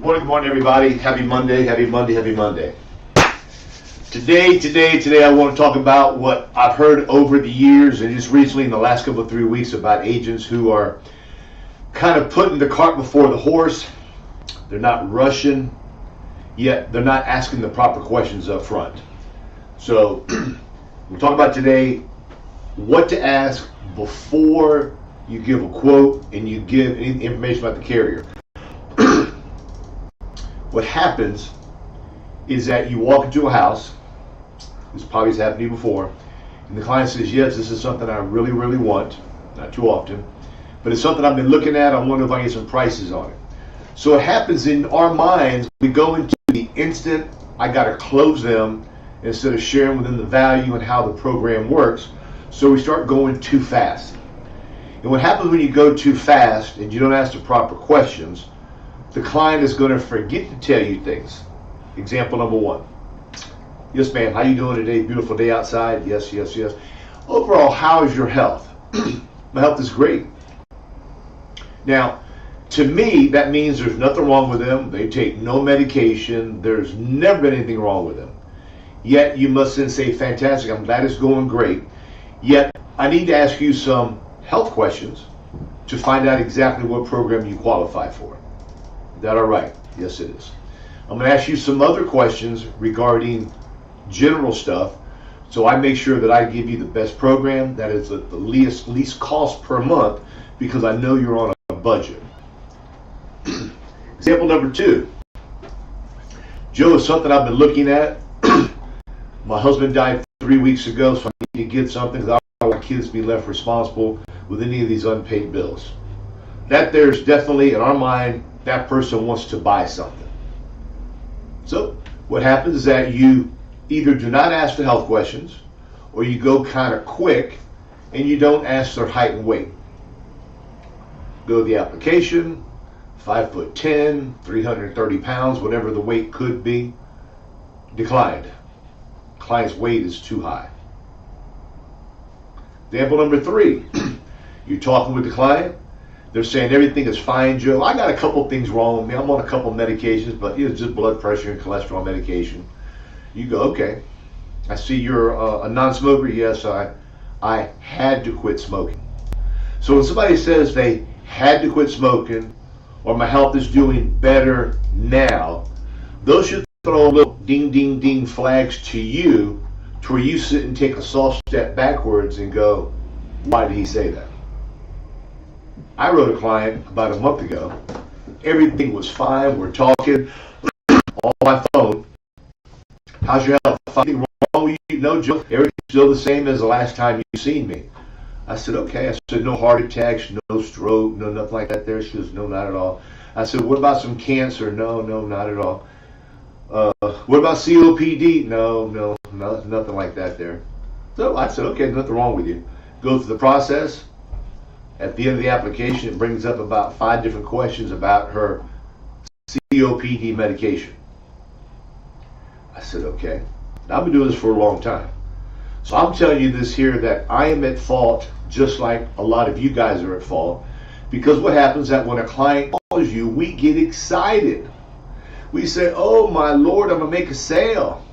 Good morning, everybody. Happy Monday, happy Monday, happy Monday. Today, I want to talk about what I've heard over the years and just recently in the last couple of 3 weeks about agents who are kind of putting the cart before the horse. They're not rushing, yet they're not asking the proper questions up front. So we'll talk about today what to ask before you give a quote and you give any information about the carrier. What happens is that you walk into a house, this probably has happened to you before, and the client says, yes, this is something I really, really want, not too often, but it's something I've been looking at, I wonder if I get some prices on it. So it happens in our minds, we go into the instant, I gotta close them, instead of sharing with them the value and how the program works, so we start going too fast. And what happens when you go too fast and you don't ask the proper questions, the client is going to forget to tell you things. Example number one. Yes, ma'am, how you doing today? Beautiful day outside? Yes, yes, yes. Overall, how is your health? My health is great. Now, to me, that means there's nothing wrong with them. They take no medication. There's never been anything wrong with them. Yet, you must then say, fantastic, I'm glad it's going great. Yet, I need to ask you some health questions to find out exactly what program you qualify for. Is that all right? Yes, it is. I'm going to ask you some other questions regarding general stuff, so I make sure that I give you the best program that is at the least cost per month, because I know you're on a budget. Example number two. Joe, is something I've been looking at. My husband died 3 weeks ago, so I need to get something because I don't want kids to be left responsible with any of these unpaid bills. That there's definitely, in our mind, that person wants to buy something. So what happens is that you either do not ask the health questions, or you go kind of quick and you don't ask their height and weight. Go to the application, 5'10", 330 pounds, whatever the weight could be. Declined. Client's weight is too high. Example number three. You're talking with the client. They're saying everything is fine, Joe. I got a couple things wrong with me. I'm on a couple medications, but it's just blood pressure and cholesterol medication. You go, okay. I see you're a non-smoker. Yes, I had to quit smoking. So when somebody says they had to quit smoking, or my health is doing better now, those should throw little ding, ding, ding flags to you, to where you sit and take a soft step backwards and go, why did he say that? I wrote a client about a month ago. Everything was fine. We're talking on my phone. How's your health? Anything wrong with you? No, Joe. Everything's still the same as the last time you seen me. I said, okay. I said, no heart attacks, no stroke, no nothing like that there. She goes, no, not at all. I said, what about some cancer? No, not at all. What about COPD? No, nothing like that there. So I said, okay, nothing wrong with you. Go through the process. At the end of the application, it brings up about 5 different questions about her COPD medication. I said, okay. Now, I've been doing this for a long time. So I'm telling you this here, that I am at fault, just like a lot of you guys are at fault. Because what happens is that when a client calls you, we get excited. We say, oh my Lord, I'm going to make a sale.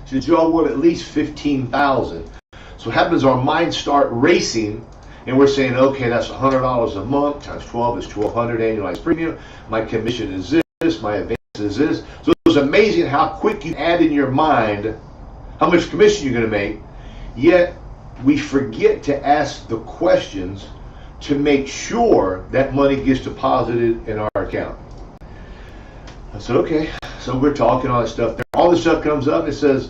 She said, Joe, I want at least $15,000. So what happens is our minds start racing. And we're saying, okay, that's $100 a month times 12 is $1,200 annualized premium. My commission is this, my advance is this. So it's amazing how quick you add in your mind how much commission you're going to make. Yet we forget to ask the questions to make sure that money gets deposited in our account. I said, okay. So we're talking all that stuff. All this stuff comes up. It says,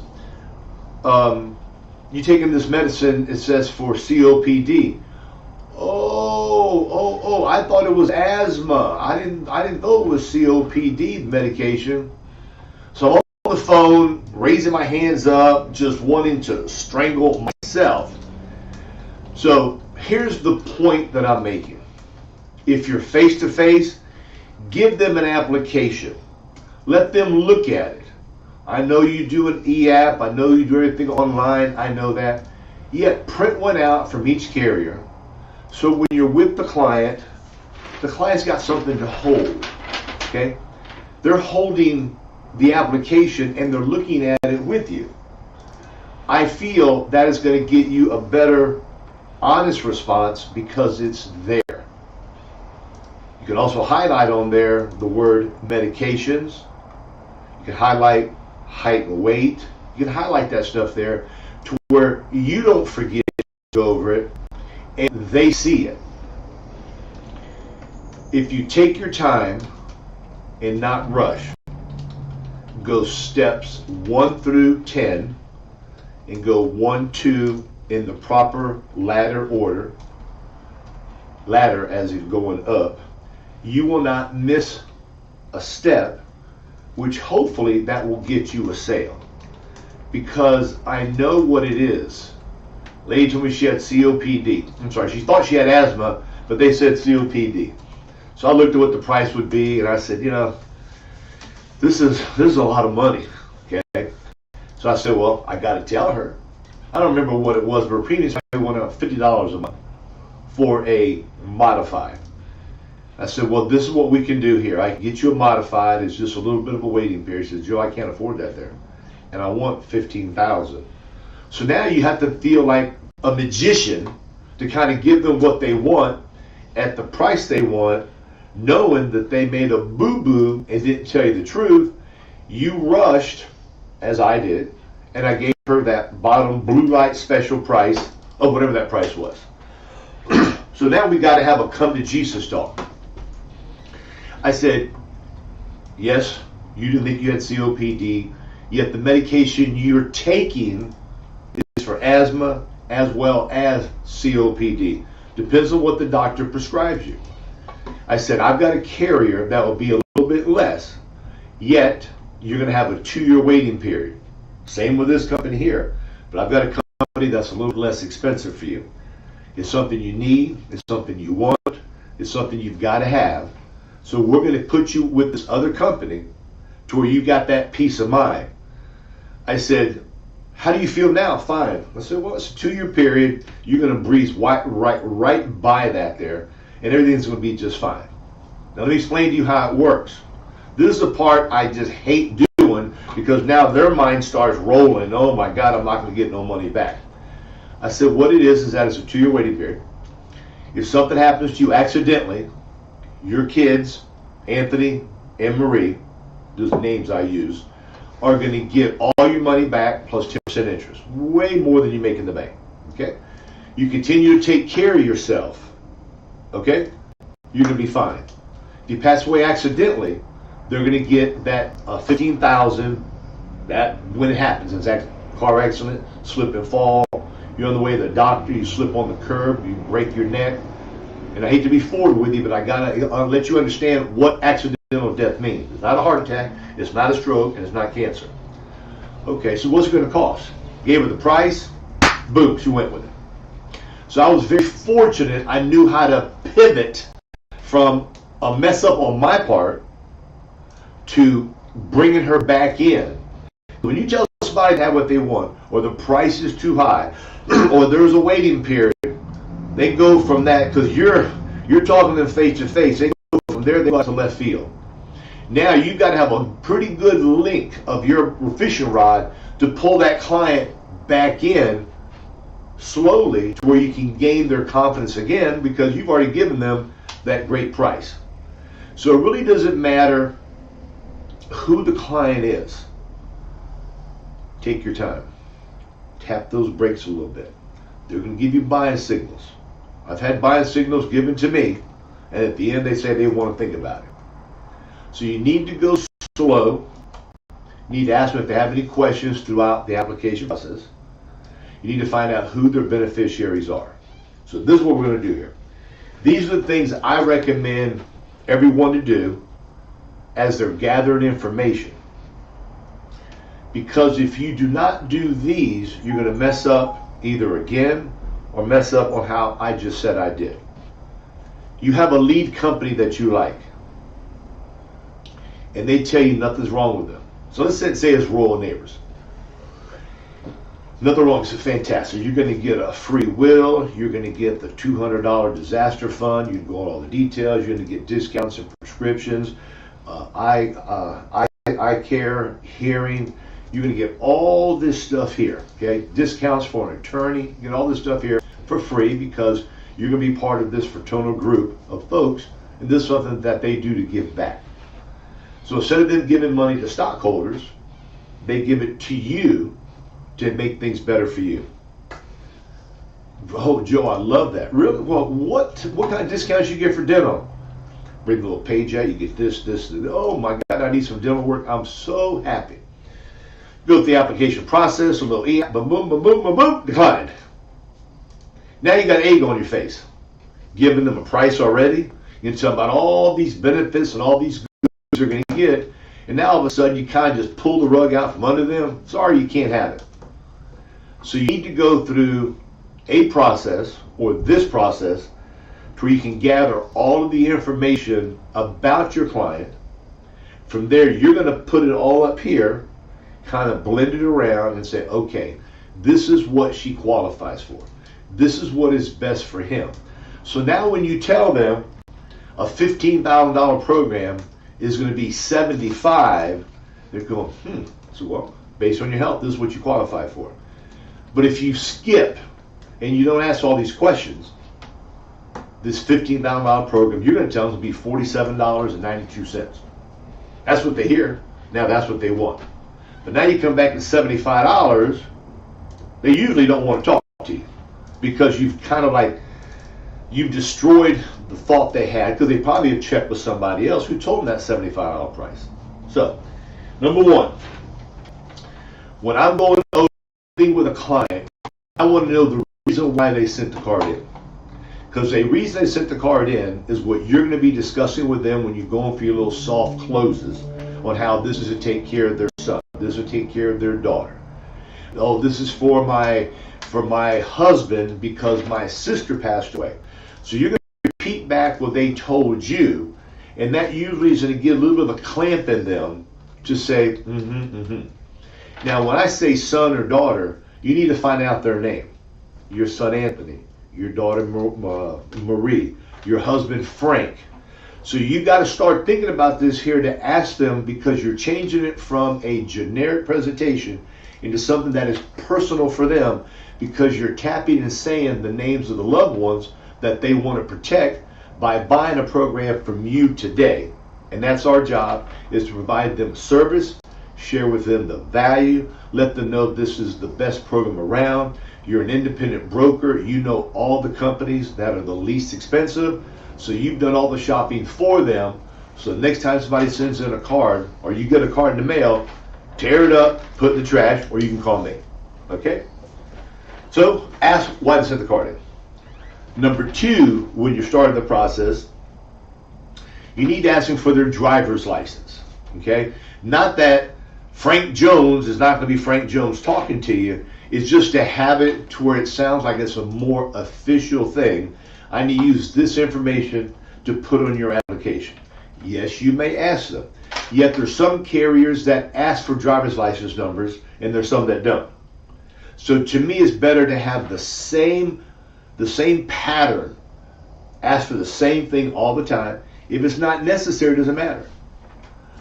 you taking this medicine, it says for COPD. Oh, I thought it was asthma. I didn't know it was COPD medication. So I'm on the phone, raising my hands up, just wanting to strangle myself. So here's the point that I'm making. If you're face to face, give them an application. Let them look at it. I know you do an e-app. I know you do everything online. I know that. Yet print one out from each carrier. So when you're with the client's got something to hold, okay? they're holding the application and they're looking at it with you. I feel that is going to get you a better, honest response because it's there. You can also highlight on there the word medications. You can highlight height and weight. You can highlight that stuff there to where you don't forget to go over it and they see it. If you take your time and not rush, go steps 1 through 10 and go 1, 2 in the proper ladder order, ladder as it's going up, you will not miss a step, which hopefully that will get you a sale. Because I know what it is. Lady told me she had COPD. I'm sorry, she thought she had asthma, but they said COPD. So I looked at what the price would be and I said, you know, this is a lot of money, okay? So I said, well, I got to tell her. I don't remember what it was, but her premiums went up $50 a month for a modified. I said, well, this is what we can do here. I can get you a modified. It's just a little bit of a waiting period. She said, Joe, I can't afford that there. And I want $15,000. So now you have to feel like a magician to kind of give them what they want at the price they want, knowing that they made a boo-boo and didn't tell you the truth. You rushed, as I did, and I gave her that bottom blue light special price of whatever that price was. So now we got to have a come to Jesus talk. I said, yes, you didn't think you had COPD, yet the medication you're taking is for asthma as well as COPD. Depends on what the doctor prescribes you. I said, I've got a carrier that will be a little bit less, yet you're going to have a 2-year waiting period. Same with this company here, but I've got a company that's a little less expensive for you. It's something you need, it's something you want, it's something you've got to have. So we're going to put you with this other company to where you got that peace of mind. I said, how do you feel now? Fine. I said, well, it's a 2-year period. You're going to breeze right by that there, and everything's going to be just fine. Now let me explain to you how it works. This is the part I just hate doing because now their mind starts rolling. Oh my God, I'm not going to get no money back. I said, what it is that it's a 2-year waiting period. If something happens to you accidentally, your kids, Anthony and Marie, those names I use, are going to get all your money back plus 10% interest. Way more than you make in the bank. Okay? You continue to take care of yourself. Okay? You're going to be fine. If you pass away accidentally, they're going to get that $15,000 that when it happens. It's a car accident, slip and fall. You're on the way to the doctor, you slip on the curb, you break your neck. And I hate to be forward with you, but I'll let you understand what accidental death means. It's not a heart attack, it's not a stroke, and it's not cancer. Okay, so what's it going to cost? Gave her the price, boom, she went with it. So I was very fortunate. I knew how to pivot from a mess up on my part to bringing her back in. When you tell somebody to have what they want, or the price is too high, or there's a waiting period, they go from that, because you're talking to them face to face, they go from there, they go to left field. Now you've got to have a pretty good link of your fishing rod to pull that client back in slowly to where you can gain their confidence again because you've already given them that great price. So it really doesn't matter who the client is. Take your time. Tap those brakes a little bit. They're going to give you buying signals. I've had buying signals given to me, and at the end they say they want to think about it. So you need to go slow. You need to ask them if they have any questions throughout the application process. You need to find out who their beneficiaries are. So this is what we're going to do here. These are the things I recommend everyone to do as they're gathering information. Because if you do not do these, you're going to mess up either again or mess up on how I just said I did. You have a lead company that you like, and they tell you nothing's wrong with them. So let's say it's Rural Neighbors. Nothing wrong, it's fantastic. You're going to get a free will, you're going to get the $200 disaster fund, you can go on all the details, you're going to get discounts and prescriptions. eye care, hearing. You're going to get all this stuff here, okay? Discounts for an attorney. You get all this stuff here for free because you're going to be part of this fraternal group of folks, and this is something that they do to give back. So instead of them giving money to stockholders, they give it to you to make things better for you. Oh, Joe, I love that. Really? Well, what kind of discounts you get for dental? Bring a little page out, you get this. Oh my God, I need some dental work. I'm so happy. Go through the application process, a little boom, declined. Now you got egg on your face. Giving them a price already. You can tell them about all these benefits and all these goods they're going to get. And now all of a sudden you kind of just pull the rug out from under them. Sorry, you can't have it. So you need to go through a process, or this process, where you can gather all of the information about your client. From there, you're going to put it all up here, kind of blend it around and say, okay, this is what she qualifies for. This is what is best for him. So now when you tell them a $15,000 program is going to be $75,000, they're going, so well, based on your health, this is what you qualify for. But if you skip and you don't ask all these questions, this $15,000 program, you're going to tell them to be $47.92. That's what they hear. Now that's what they want. But now you come back to $75, they usually don't want to talk to you because you've kind of like, you've destroyed the thought they had because they probably have checked with somebody else who told them that $75 price. So, number one, when I'm going over with a client, I want to know the reason why they sent the card in. Because the reason they sent the card in is what you're going to be discussing with them when you're going for your little soft closes on how this is to take care of their son, this is to take care of their daughter. Oh, this is for my husband because my sister passed away. So you're going to repeat back what they told you, and that usually is going to give a little bit of a clamp in them to say, Now, when I say son or daughter, you need to find out their name. Your son Anthony, your daughter Marie, your husband Frank. So you got to start thinking about this here to ask them, because you're changing it from a generic presentation into something that is personal for them, because you're tapping and saying the names of the loved ones that they want to protect by buying a program from you today. And that's our job, is to provide them service, share with them the value, let them know this is the best program around. You're an independent broker. You know all the companies that are the least expensive. So you've done all the shopping for them. So the next time somebody sends in a card, or you get a card in the mail, tear it up, put it in the trash, or you can call me. Okay? So ask why they sent the card in. Number two, when you're starting the process, you need to ask them for their driver's license. Okay? Not that Frank Jones is not going to be Frank Jones talking to you. It's just to have it to where it sounds like it's a more official thing. I need to use this information to put on your application. Yes, you may ask them. Yet there's some carriers that ask for driver's license numbers, and there's some that don't. So to me, it's better to have the same pattern. Ask for the same thing all the time. If it's not necessary, it doesn't matter.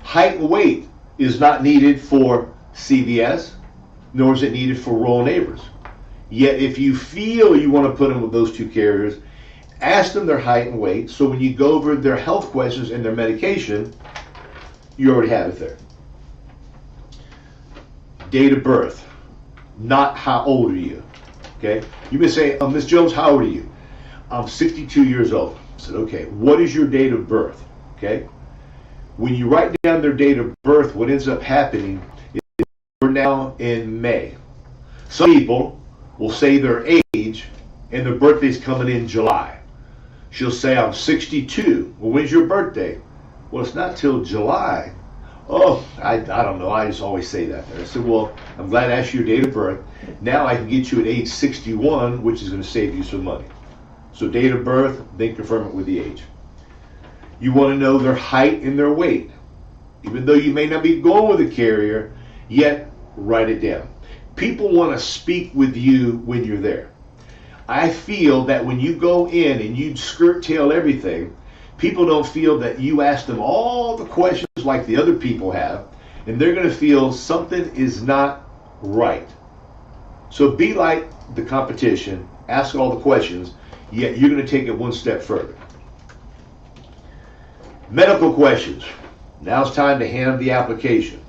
Height and weight is not needed for CVS, nor is it needed for rural neighbors. Yet if you feel you want to put them with those two carriers, ask them their height and weight, so when you go over their health questions and their medication, you already have it there. Date of birth, not how old are you. Okay? You may say, Ms. Jones, how old are you? I'm 62 years old. I said, okay, what is your date of birth? Okay? When you write down their date of birth, what ends up happening is we're now in May. Some people will say their age and their birthday's coming in July. She'll say, I'm 62. Well, when's your birthday? Well, it's not till July. Oh, I don't know. I just always say that. I said, well, I'm glad I asked you your date of birth. Now I can get you at age 61, which is going to save you some money. So date of birth, then confirm it with the age. You want to know their height and their weight. Even though you may not be going with a carrier, yet write it down. People want to speak with you when you're there. I feel that when you go in and you skirt tail everything, people don't feel that you ask them all the questions just like the other people have, and they're going to feel something is not right. So be like the competition, ask all the questions, yet you're going to take it one step further. Medical questions. Now it's time to hand them the application.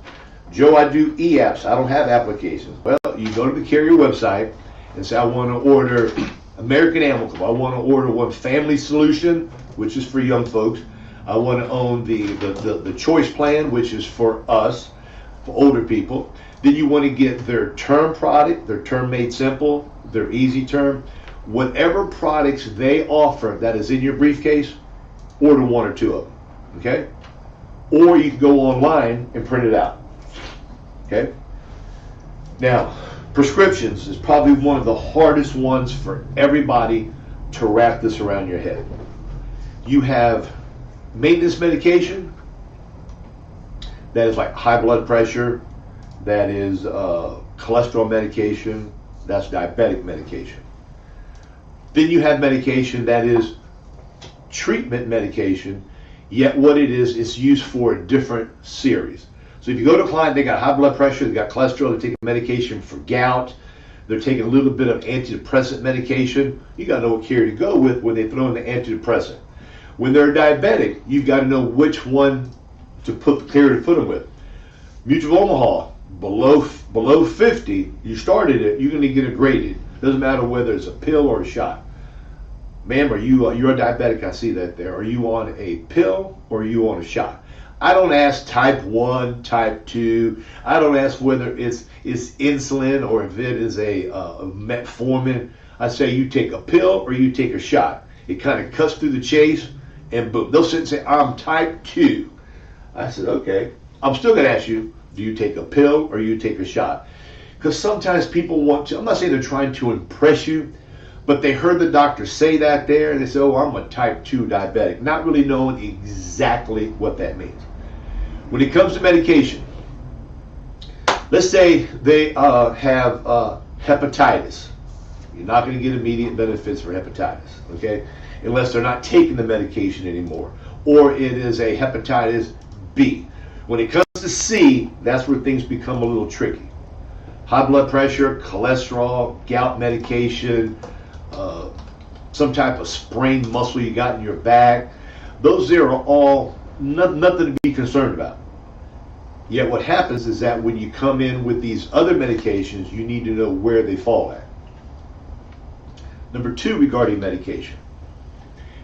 Joe, I do e-apps. I don't have applications. Well, you go to the carrier website and say, I want to order American Animal Club. I want to order one family solution, which is for young folks. I want to own the choice plan, which is for us, for older people. Then you want to get their term product, their term made simple, their easy term. Whatever products they offer that is in your briefcase, order one or two of them. Okay? Or you can go online and print it out. Okay? Now, prescriptions is probably one of the hardest ones for everybody to wrap this around your head. You have maintenance medication that is like high blood pressure, that is cholesterol medication, that's diabetic medication. Then you have medication that is treatment medication, yet what it is, it's used for a different series. So if you go to a client, they got high blood pressure, they got cholesterol, they're taking medication for gout, they're taking a little bit of antidepressant medication, you got to know what carrier to go with when they throw in the antidepressant. When they're diabetic, you've got to know which one to put the carrier to put them with. Mutual of Omaha, below 50, you started it, you're going to get it graded. Doesn't matter whether it's a pill or a shot. Ma'am, you're a diabetic, I see that there. Are you on a pill or are you on a shot? I don't ask type 1, type 2. I don't ask whether it's insulin or if it is a metformin. I say you take a pill or you take a shot. It kind of cuts through the chase and boom. They'll sit and say, I'm type 2. I said, okay. I'm still going to ask you, do you take a pill or you take a shot? Because sometimes people want to, I'm not saying they're trying to impress you, but they heard the doctor say that there, and they say, oh, I'm a type 2 diabetic, not really knowing exactly what that means. When it comes to medication, let's say they have hepatitis. You're not going to get immediate benefits for hepatitis, okay? Unless they're not taking the medication anymore. Or it is a hepatitis B. When it comes to C, that's where things become a little tricky. High blood pressure, cholesterol, gout medication, some type of sprained muscle you got in your back. Those there are all nothing to be concerned about. Yet what happens is that when you come in with these other medications, you need to know where they fall at. Number 2, regarding medication.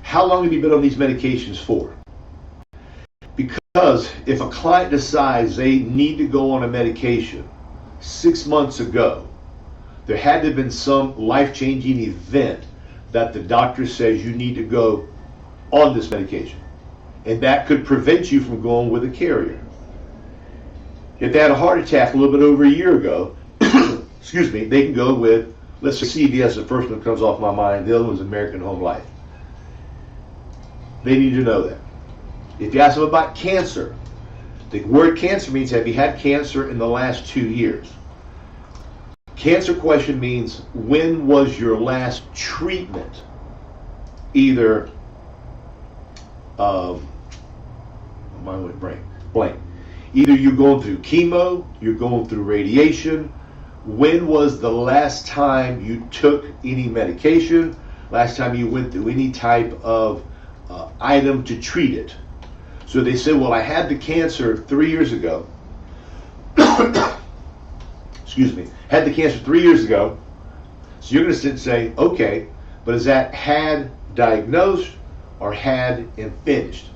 How long have you been on these medications for? Because if a client decides they need to go on a medication 6 months ago, there had to have been some life-changing event that the doctor says you need to go on this medication. And that could prevent you from going with a carrier. If they had a heart attack a little bit over a year ago, excuse me, they can go with, let's say CVS, the first one comes off my mind, the other one's American Home Life. They need to know that. If you ask them about cancer, the word cancer means, have you had cancer in the last 2 years? Cancer question means, when was your last treatment? Either, mine went blank. Either you're going through chemo, you're going through radiation. When was the last time you took any medication? Last time you went through any type of item to treat it? So they say, well, I had the cancer 3 years ago. Excuse me. Had the cancer 3 years ago. So you're going to sit and say, okay, but is that had diagnosed or had and finished?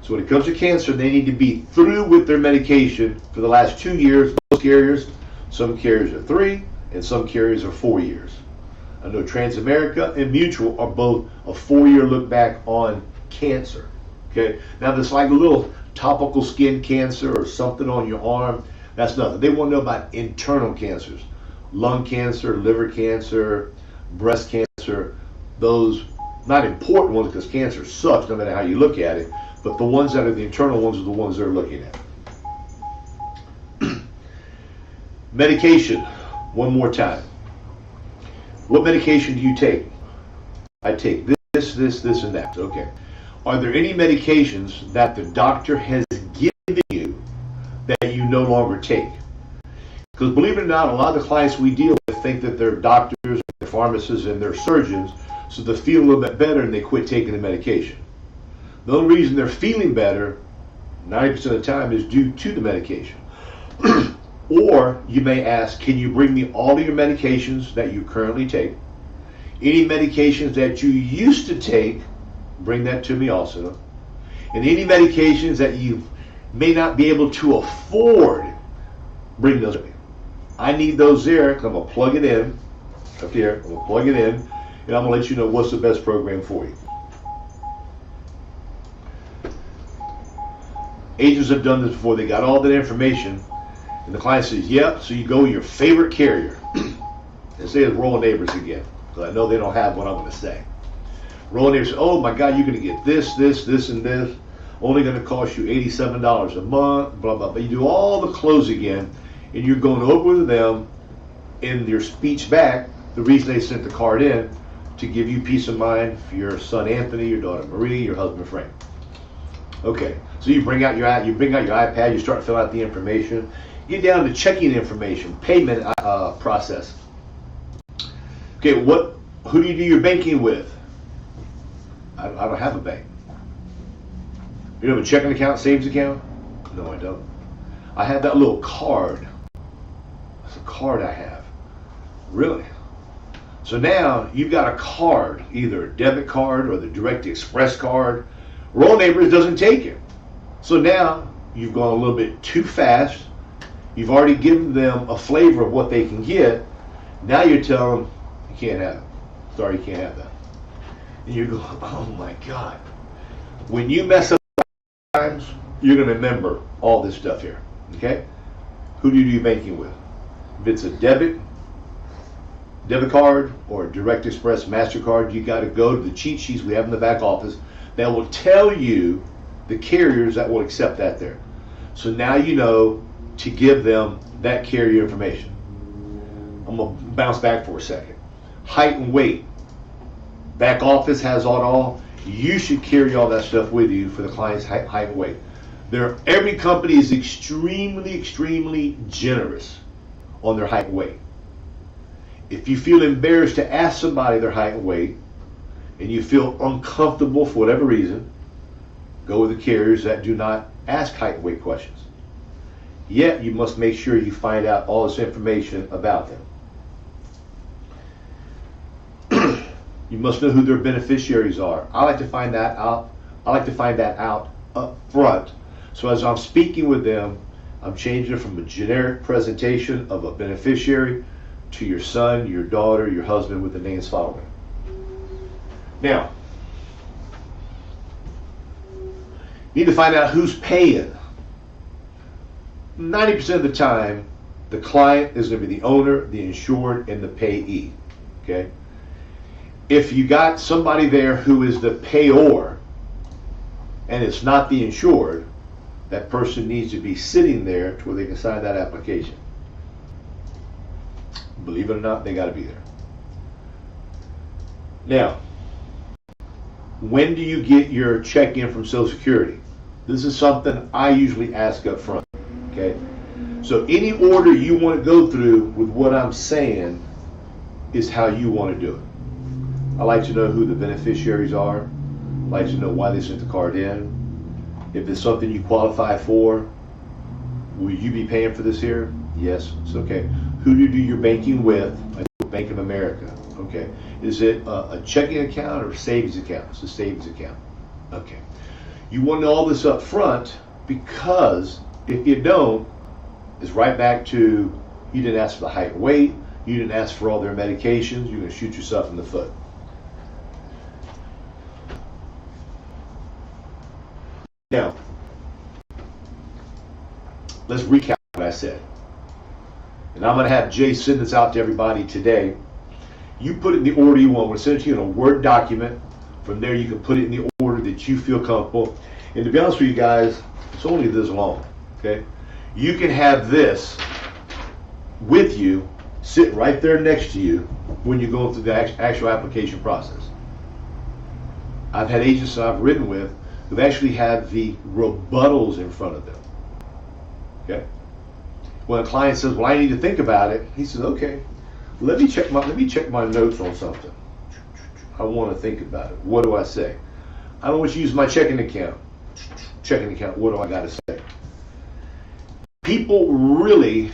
So when it comes to cancer, they need to be through with their medication for the last 2 years. Most carriers, some carriers are 3 and some carriers are 4 years. I know Transamerica and Mutual are both a 4-year look back on cancer. Okay, now there's like a little topical skin cancer or something on your arm. That's nothing. They want to know about internal cancers, lung cancer, liver cancer, breast cancer. Those not important ones, because cancer sucks no matter how you look at it. But the ones that are the internal ones are the ones they're looking at. Medication. One more time. What medication do you take? I take this, and that. Okay. Are there any medications that the doctor has you that you no longer take. Because believe it or not, a lot of the clients we deal with think that they're doctors, they're pharmacists, and they're surgeons, so they feel a little bit better and they quit taking the medication. The only reason they're feeling better 90% of the time is due to the medication. Or you may ask, can you bring me all of your medications that you currently take? Any medications that you used to take, bring that to me also. And any medications that you may not be able to afford, bring those to me. I need those there because I'm going to plug it in. Up here, I'm going to plug it in, and I'm going to let you know what's the best program for you. Agents have done this before. They got all that information, and the client says, yep, so you go with your favorite carrier. And say it's Royal Neighbors again, because I know they don't have what I'm going to say. Royal Neighbors say, oh my God, you're going to get this, this, this, and this. Only going to cost you $87 a month, blah, blah, blah. You do all the close again, and you're going over to them in your speech back, the reason they sent the card in, to give you peace of mind for your son Anthony, your daughter Marie, your husband Frank. Okay, so you bring out your iPad, you start filling out the information, you get down to checking information, payment process. Okay, who do you do your banking with? I don't have a bank. You have a checking account, savings account? No, I don't. I have that little card. That's a card I have. Really? So now you've got a card, either a debit card or the Direct Express card. Royal Neighbors doesn't take it. So now you've gone a little bit too fast. You've already given them a flavor of what they can get. Now you're telling them, you can't have it. Sorry, you can't have that. And you go, oh my God. When you mess up times, you're going to remember all this stuff here. Okay? Who do you do banking with? If it's a debit card or a Direct Express MasterCard, you got to go to the cheat sheets we have in the back office that will tell you the carriers that will accept that there. So now you know to give them that carrier information. I'm going to bounce back for a second. Height and weight. Back office has all. You should carry all that stuff with you for the client's height and weight. Every company is extremely, extremely generous on their height and weight. If you feel embarrassed to ask somebody their height and weight, and you feel uncomfortable for whatever reason, go with the carriers that do not ask height and weight questions. Yet you must make sure you find out all this information about them. You must know who their beneficiaries are. I like to find that out. Up front. So as I'm speaking with them, I'm changing it from a generic presentation of a beneficiary to your son, your daughter, your husband with the names following. Now, you need to find out who's paying. 90% of the time, the client is going to be the owner, the insured, and the payee. Okay? If you got somebody there who is the payor and it's not the insured, that person needs to be sitting there to where they can sign that application. Believe it or not, they got to be there. Now, when do you get your check in from Social Security? This is something I usually ask up front. Okay? So any order you want to go through with what I'm saying is how you want to do it. I like to know who the beneficiaries are. I like to know why they sent the card in. If it's something you qualify for, will you be paying for this here? Yes, it's okay. Who do you do your banking with? I do Bank of America. Okay. Is it a checking account or a savings account? It's a savings account. Okay. You want to know all this up front because if you don't, it's right back to you didn't ask for the height and weight, you didn't ask for all their medications, you're going to shoot yourself in the foot. Now, let's recap what I said. And I'm going to have Jay send this out to everybody today. You put it in the order you want. We'll send it to you in a Word document. From there, you can put it in the order that you feel comfortable. And to be honest with you guys, it's only this long. Okay? You can have this with you, sit right there next to you when you're going through the actual application process. I've had agents that I've written with who've actually had the rebuttals in front of them. Okay. When a client says, "Well, I need to think about it," he says, "Okay, let me check my notes on something. I want to think about it. What do I say? I don't want you to use my checking account. Checking account. What do I got to say?" People really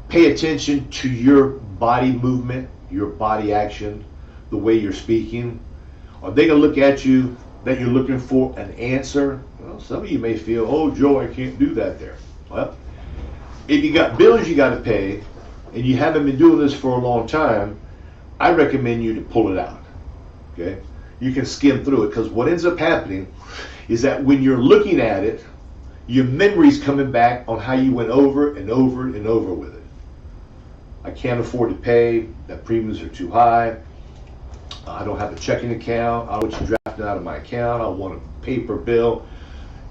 pay attention to your body movement, your body action, the way you're speaking. Are they going to look at you that you're looking for an answer? Well, some of you may feel, "Oh, Joe, I can't do that there." Well, if you got bills you got to pay and you haven't been doing this for a long time, I recommend you to pull it out. Okay? You can skim through it, because what ends up happening is that when you're looking at it, your memory's coming back on how you went over and over and over with it. I can't afford to pay, that premiums are too high, I don't have a checking account, I want you drafting out of my account, I want a paper bill.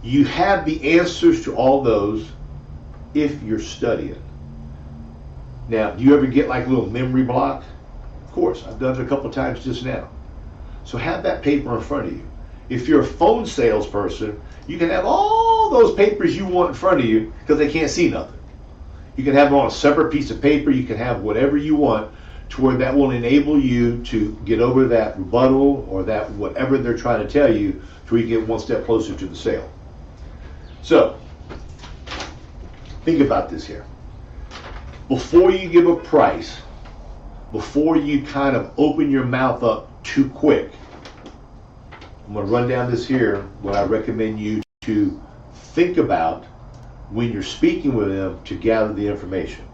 You have the answers to all those if you're studying. Now, do you ever get like a little memory block? Of course, I've done it a couple times just now. So have that paper in front of you. If you're a phone salesperson, you can have all those papers you want in front of you because they can't see nothing. You can have them on a separate piece of paper. You can have whatever you want to where that will enable you to get over that rebuttal or that whatever they're trying to tell you to where you get one step closer to the sale. So, think about this here. Before you give a price, before you kind of open your mouth up too quick, I'm going to run down this here, what I recommend you to think about when you're speaking with them to gather the information.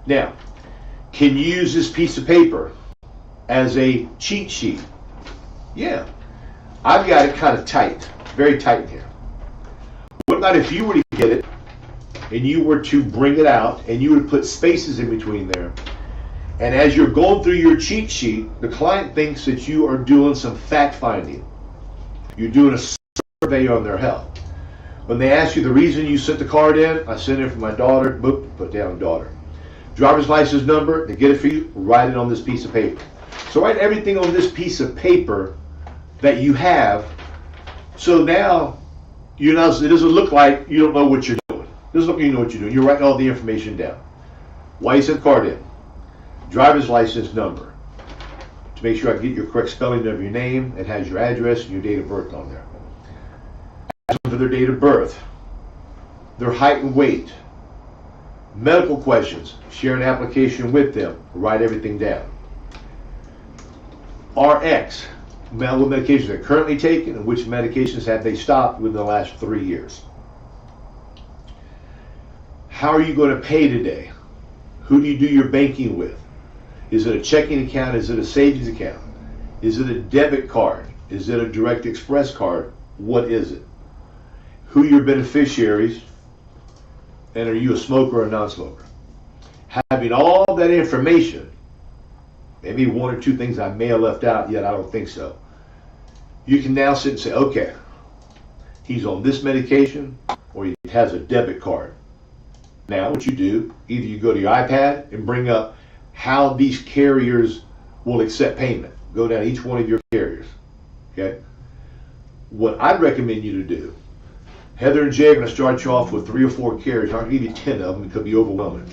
Now, can you use this piece of paper as a cheat sheet? Yeah. I've got it kind of tight, very tight here. What about if you were to get it and you were to bring it out and you would put spaces in between there, and as you're going through your cheat sheet, the client thinks that you are doing some fact finding. You're doing a survey on their health. When they ask you the reason you sent the card in, I sent it for my daughter, boop, put down daughter. Driver's license number, they get it for you, write it on this piece of paper. So write everything on this piece of paper that you have, so now it doesn't look like you don't know what you're doing. It doesn't look like you know what you're doing. You're writing all the information down. Why you sent the card in. Driver's license number. To make sure I get your correct spelling of your name, it has your address and your date of birth on there. Ask them for their date of birth, their height and weight, medical questions, share an application with them, write everything down. RX, what medications they're currently taking and which medications have they stopped within the last 3 years. How are you going to pay today? Who do you do your banking with? Is it a checking account? Is it a savings account? Is it a debit card? Is it a direct express card? What is it? Who are your beneficiaries? And are you a smoker or a non-smoker? Having all that information, maybe one or two things I may have left out, yet I don't think so. You can now sit and say, okay, he's on this medication or he has a debit card. Now what you do, either you go to your iPad and bring up how these carriers will accept payment. Go down each one of your carriers. Okay? What I'd recommend you to do, Heather and Jay are going to start you off with 3 or 4 carriers. I'm going to give you 10 of them. It could be overwhelming.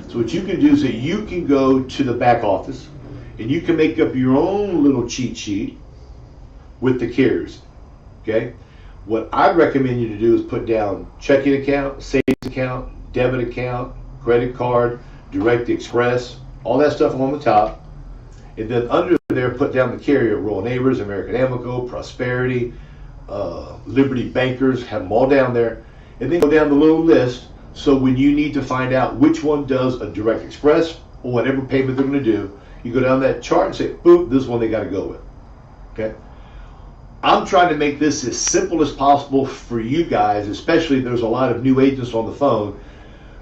So what you can do is that you can go to the back office and you can make up your own little cheat sheet with the carriers. Okay? What I recommend you to do is put down checking account, savings account, debit account, credit card, direct express, all that stuff on the top. And then under there, put down the carrier, Rural Neighbors, American Amico, Prosperity, Liberty Bankers, have them all down there. And then go down the little list, so when you need to find out which one does a direct express or whatever payment they're going to do, you go down that chart and say, boop, this is one they got to go with. Okay? I'm trying to make this as simple as possible for you guys, especially there's a lot of new agents on the phone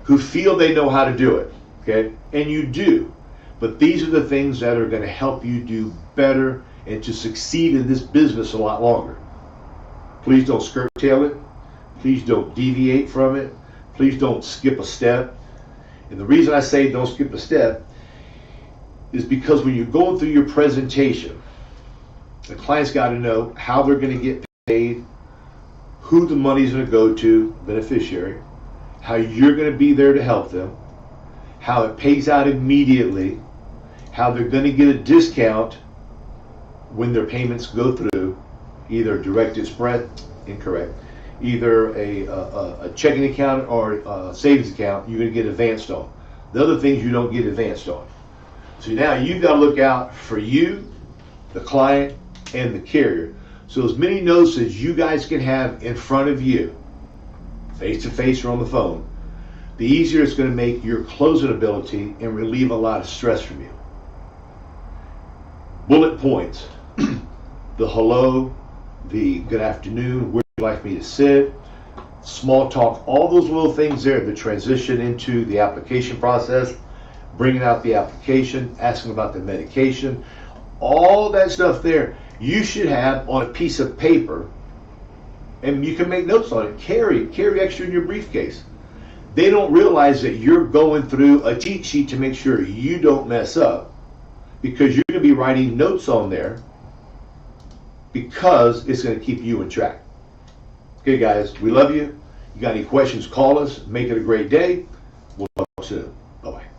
who feel they know how to do it. Okay? And you do. But these are the things that are going to help you do better and to succeed in this business a lot longer. Please don't skirt tail it. Please don't deviate from it. Please don't skip a step. And the reason I say don't skip a step is because when you're going through your presentation, the client's got to know how they're going to get paid, who the money's going to go to, beneficiary, how you're going to be there to help them, how it pays out immediately, how they're going to get a discount when their payments go through, either direct express, incorrect, either a checking account or a savings account, you're going to get advanced on. The other things you don't get advanced on. So now you've got to look out for you, the client, and the carrier. So as many notes as you guys can have in front of you, face to face or on the phone, the easier it's going to make your closing ability and relieve a lot of stress from you. Bullet points: the hello, the good afternoon, where would you like me to sit, small talk, all those little things there, the transition into the application process, bringing out the application, asking about the medication, all that stuff there you should have on a piece of paper, and you can make notes on it. Carry extra in your briefcase. They don't realize that you're going through a cheat sheet to make sure you don't mess up, because you're going to be writing notes on there because it's going to keep you in track. Okay, guys, we love you. You got any questions, call us. Make it a great day. We'll talk soon. Bye-bye.